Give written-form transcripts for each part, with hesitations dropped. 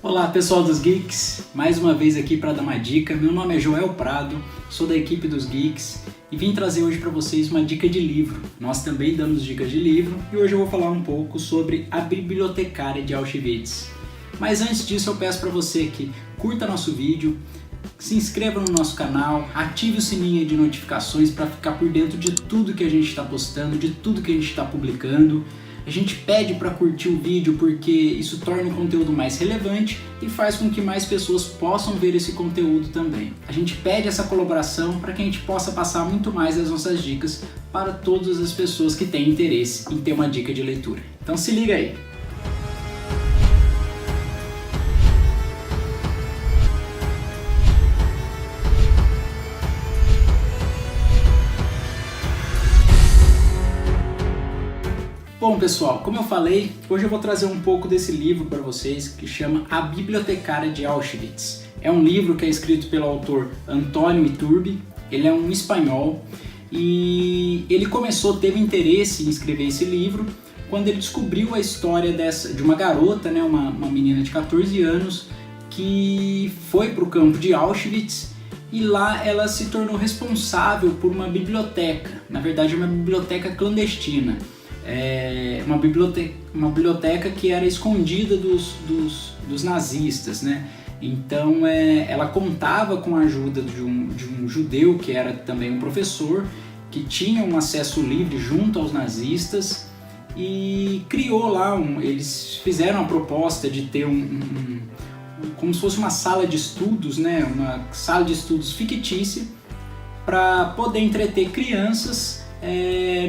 Olá pessoal dos Geeks, mais uma vez aqui para dar uma dica. Meu nome é Joel Prado, sou da equipe dos Geeks e vim trazer hoje para vocês uma dica de livro. Nós também damos dicas de livro e hoje eu vou falar um pouco sobre A Bibliotecária de Auschwitz. Mas antes disso eu peço para você que curta nosso vídeo, se inscreva no nosso canal, ative o sininho de notificações para ficar por dentro de tudo que a gente está postando, de tudo que a gente está publicando. A gente pede para curtir o vídeo porque isso torna o conteúdo mais relevante e faz com que mais pessoas possam ver esse conteúdo também. A gente pede essa colaboração para que a gente possa passar muito mais das nossas dicas para todas as pessoas que têm interesse em ter uma dica de leitura. Então se liga aí! Bom pessoal, como eu falei, hoje eu vou trazer um pouco desse livro para vocês que chama A Bibliotecária de Auschwitz. É um livro que é escrito pelo autor Antonio Iturbi, ele é um espanhol e ele teve interesse em escrever esse livro quando ele descobriu a história de uma garota, né, uma menina de 14 anos que foi para o campo de Auschwitz e lá ela se tornou responsável por uma biblioteca, na verdade uma biblioteca clandestina. Uma biblioteca que era escondida dos nazistas, né? Então ela contava com a ajuda de um judeu que era também um professor, que tinha um acesso livre junto aos nazistas e criou lá, eles fizeram a proposta de ter como se fosse uma sala de estudos, né? Uma sala de estudos fictícia para poder entreter crianças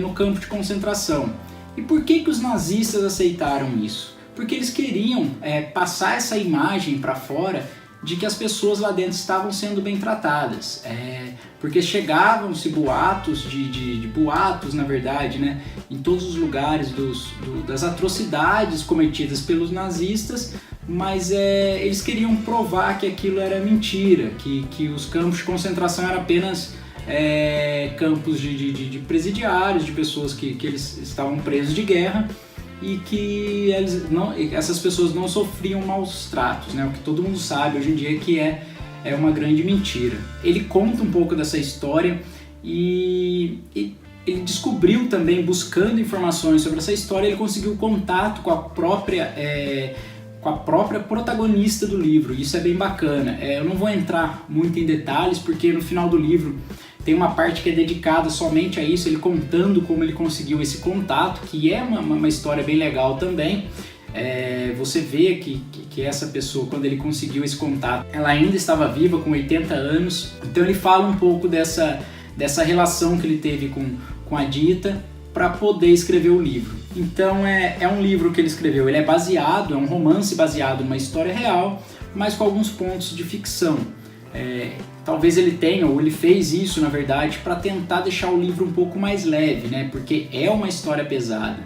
no campo de concentração. E por que os nazistas aceitaram isso? Porque eles queriam passar essa imagem para fora de que as pessoas lá dentro estavam sendo bem tratadas. Porque chegavam-se boatos, boatos na verdade, né, em todos os lugares das atrocidades cometidas pelos nazistas, mas eles queriam provar que aquilo era mentira, que os campos de concentração eram apenas campos de presidiários, de pessoas que eles estavam presos de guerra e que essas pessoas não sofriam maus tratos, né? O que todo mundo sabe hoje em dia que é uma grande mentira. Ele conta um pouco dessa história e ele descobriu também, buscando informações sobre essa história, ele conseguiu contato com a própria protagonista do livro. Isso é bem bacana. Eu não vou entrar muito em detalhes porque no final do livro tem uma parte que é dedicada somente a isso, ele contando como ele conseguiu esse contato, que é uma história bem legal também. Você vê que essa pessoa, quando ele conseguiu esse contato, ela ainda estava viva, com 80 anos. Então ele fala um pouco dessa relação que ele teve com a Dita para poder escrever o livro. Então é um livro que ele escreveu, ele é um romance baseado numa história real, mas com alguns pontos de ficção. Talvez ele tenha, ou ele fez isso na verdade, para tentar deixar o livro um pouco mais leve, né? Porque é uma história pesada.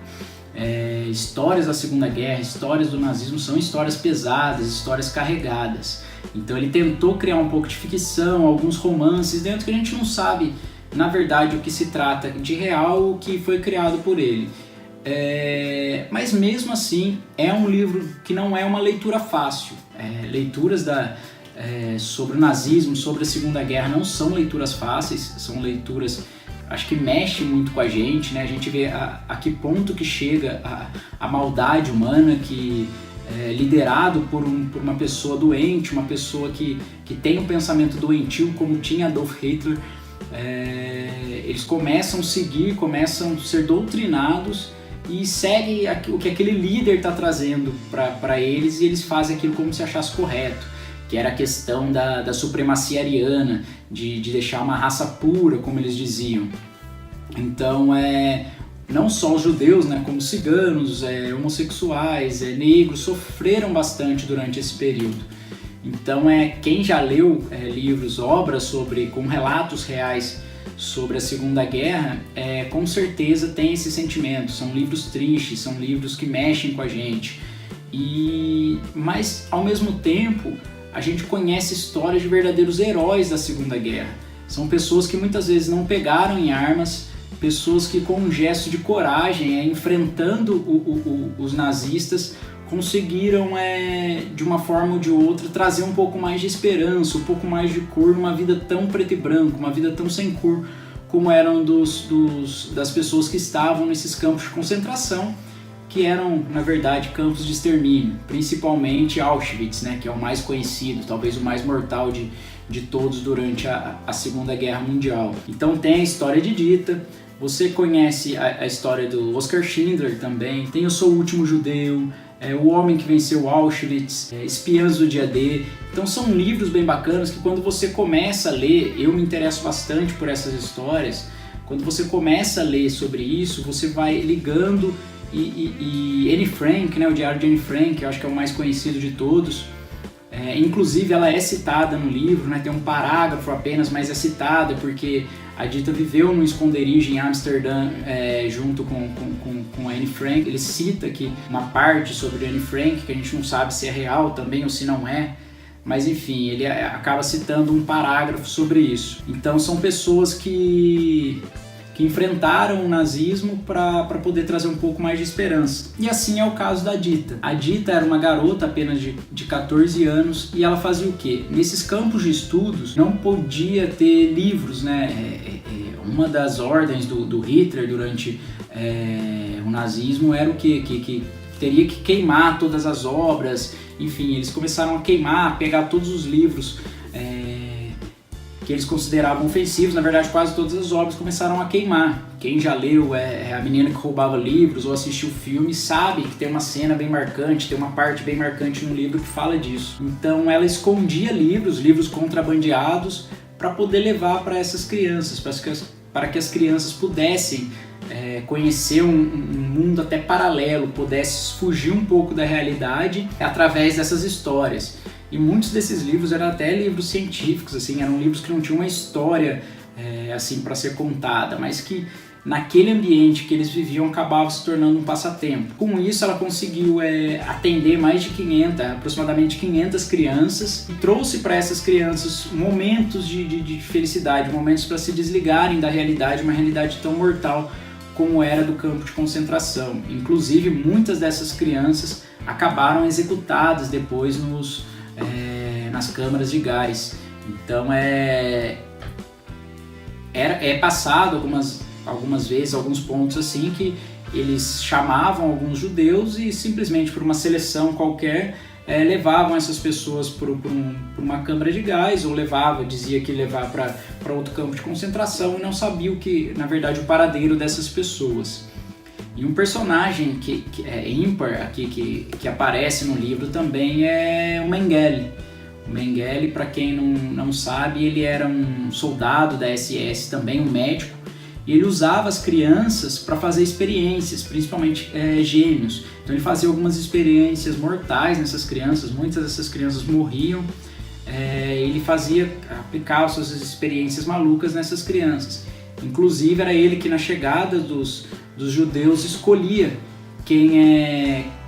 Histórias da Segunda Guerra, histórias do nazismo são histórias pesadas, histórias carregadas. Então ele tentou criar um pouco de ficção, alguns romances dentro que a gente não sabe na verdade o que se trata de real, o que foi criado por ele. Mas mesmo assim é um livro que não é uma leitura fácil. Leituras sobre o nazismo, sobre a Segunda Guerra não são leituras fáceis, são leituras, acho que mexem muito com a gente, né? A gente vê a que ponto que chega a maldade humana, que liderado por uma pessoa doente, uma pessoa que tem um pensamento doentio como tinha Adolf Hitler. Eles começam a ser doutrinados e seguem o que aquele líder está trazendo para eles, e eles fazem aquilo como se achasse correto, que era a questão da supremacia ariana, de deixar uma raça pura, como eles diziam. Então, não só os judeus, né, como ciganos, homossexuais, negros, sofreram bastante durante esse período. Então, quem já leu livros, obras com relatos reais sobre a Segunda Guerra, com certeza tem esse sentimento. São livros tristes, são livros que mexem com a gente. Mas, ao mesmo tempo, a gente conhece histórias de verdadeiros heróis da Segunda Guerra. São pessoas que muitas vezes não pegaram em armas, pessoas que com um gesto de coragem, enfrentando os nazistas, conseguiram, de uma forma ou de outra, trazer um pouco mais de esperança, um pouco mais de cor numa vida tão preto e branco, uma vida tão sem cor como eram das pessoas que estavam nesses campos de concentração, que eram, na verdade, campos de extermínio, principalmente Auschwitz, né, que é o mais conhecido, talvez o mais mortal de todos durante a Segunda Guerra Mundial. Então tem a história de Dita, você conhece a história do Oskar Schindler também, tem Eu Sou o Último Judeu, O Homem que Venceu Auschwitz, Espiãs do Dia D. Então são livros bem bacanas que quando você começa a ler, eu me interesso bastante por essas histórias, quando você começa a ler sobre isso, você vai ligando e Anne Frank, né, o Diário de Anne Frank, eu acho que é o mais conhecido de todos, inclusive ela é citada no livro, né, tem um parágrafo apenas, mas é citada porque a Dita viveu num esconderijo em Amsterdã junto com a Anne Frank. Ele cita aqui uma parte sobre Anne Frank, que a gente não sabe se é real também ou se não é, mas enfim, ele acaba citando um parágrafo sobre isso. Então são pessoas que enfrentaram o nazismo para poder trazer um pouco mais de esperança. E assim é o caso da Dita. A Dita era uma garota apenas de 14 anos e ela fazia o quê? Nesses campos de estudos não podia ter livros, né? Uma das ordens do Hitler durante o nazismo era o quê? Que teria que queimar todas as obras. Enfim, eles começaram a queimar, pegar todos os livros que eles consideravam ofensivos. Na verdade, quase todas as obras começaram a queimar. Quem já leu A Menina que Roubava Livros ou assistiu o filme sabe que tem uma cena bem marcante, tem uma parte bem marcante no livro que fala disso. Então ela escondia livros contrabandeados, para poder levar para essas crianças, para que as crianças pudessem conhecer um mundo até paralelo, pudesse fugir um pouco da realidade através dessas histórias. E muitos desses livros eram até livros científicos, assim, eram livros que não tinham uma história assim para ser contada, mas que naquele ambiente que eles viviam acabava se tornando um passatempo. Com isso ela conseguiu atender mais de aproximadamente 500 crianças, e trouxe para essas crianças momentos de felicidade, momentos para se desligarem da realidade, uma realidade tão mortal como era do campo de concentração. Inclusive muitas dessas crianças acabaram executadas depois nas câmaras de gás. Então é passado algumas vezes, alguns pontos assim, que eles chamavam alguns judeus e simplesmente por uma seleção qualquer levavam essas pessoas para uma câmara de gás, ou dizia que ia levar para outro campo de concentração, e não sabia na verdade, o paradeiro dessas pessoas. E um personagem que é ímpar aqui, que aparece no livro também é o Mengele. O Mengele, para quem não sabe, ele era um soldado da SS, também um médico, e ele usava as crianças para fazer experiências, principalmente gêmeos. Então ele fazia algumas experiências mortais nessas crianças, muitas dessas crianças morriam. Ele aplicava suas experiências malucas nessas crianças. Inclusive era ele que na chegada dos judeus escolhia quem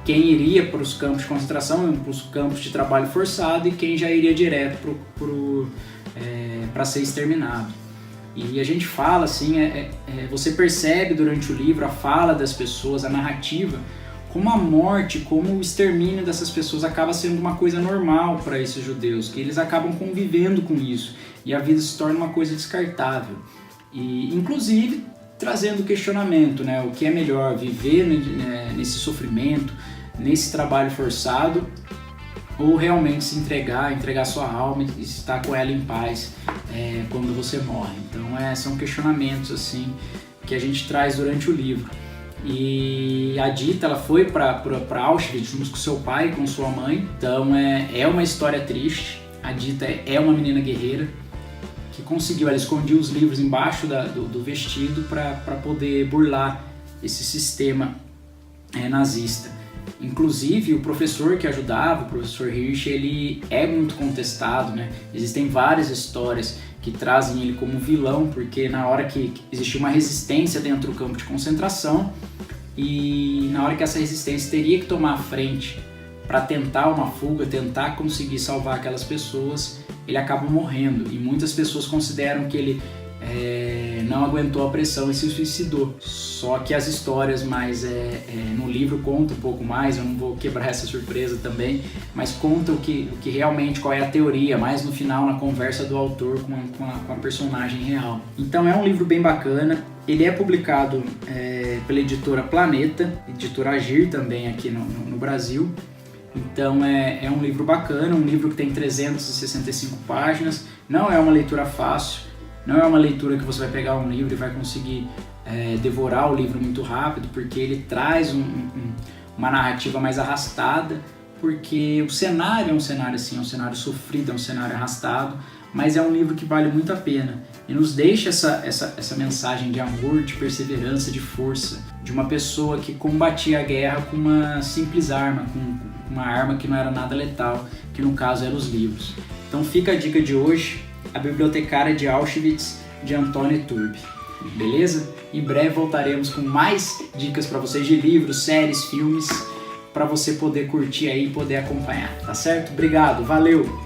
iria para os campos de concentração, para os campos de trabalho forçado, e quem já iria direto para ser exterminado. E a gente fala assim, você percebe durante o livro a fala das pessoas, a narrativa, como a morte, como o extermínio dessas pessoas acaba sendo uma coisa normal para esses judeus, que eles acabam convivendo com isso, e a vida se torna uma coisa descartável. E inclusive trazendo questionamento, né? O que é melhor, viver nesse sofrimento, nesse trabalho forçado, ou realmente se entregar sua alma e estar com ela em paz quando você morre. Então são questionamentos assim que a gente traz durante o livro. E a Dita, ela foi para Auschwitz junto com seu pai e com sua mãe. Então é uma história triste. A Dita é uma menina guerreira que conseguiu, ela escondia os livros embaixo do vestido para poder burlar esse sistema nazista. Inclusive o professor que ajudava, o professor Hirsch, ele é muito contestado, né? Existem várias histórias que trazem ele como vilão, porque na hora que existia uma resistência dentro do campo de concentração, e na hora que essa resistência teria que tomar a frente para tentar uma fuga, tentar conseguir salvar aquelas pessoas, ele acaba morrendo. E muitas pessoas consideram que ele não aguentou a pressão e se suicidou. Só que as histórias mais no livro conta um pouco mais, eu não vou quebrar essa surpresa também, mas conta o que realmente, qual é a teoria, mais no final na conversa do autor com a personagem real. Então é um livro bem bacana, ele é publicado pela editora Planeta, editora Agir também aqui no Brasil. Então é um livro bacana, um livro que tem 365 páginas, não é uma leitura fácil, não é uma leitura que você vai pegar um livro e vai conseguir devorar o livro muito rápido, porque ele traz uma narrativa mais arrastada, porque o cenário é um cenário assim, é um cenário sofrido, é um cenário arrastado, mas é um livro que vale muito a pena e nos deixa essa mensagem de amor, de perseverança, de força, de uma pessoa que combatia a guerra com uma simples arma, com uma arma que não era nada letal, que no caso eram os livros. Então fica a dica de hoje, A Bibliotecária de Auschwitz, de Antônio Turbi. Beleza? Em breve voltaremos com mais dicas para vocês de livros, séries, filmes, para você poder curtir aí e poder acompanhar, tá certo? Obrigado, valeu!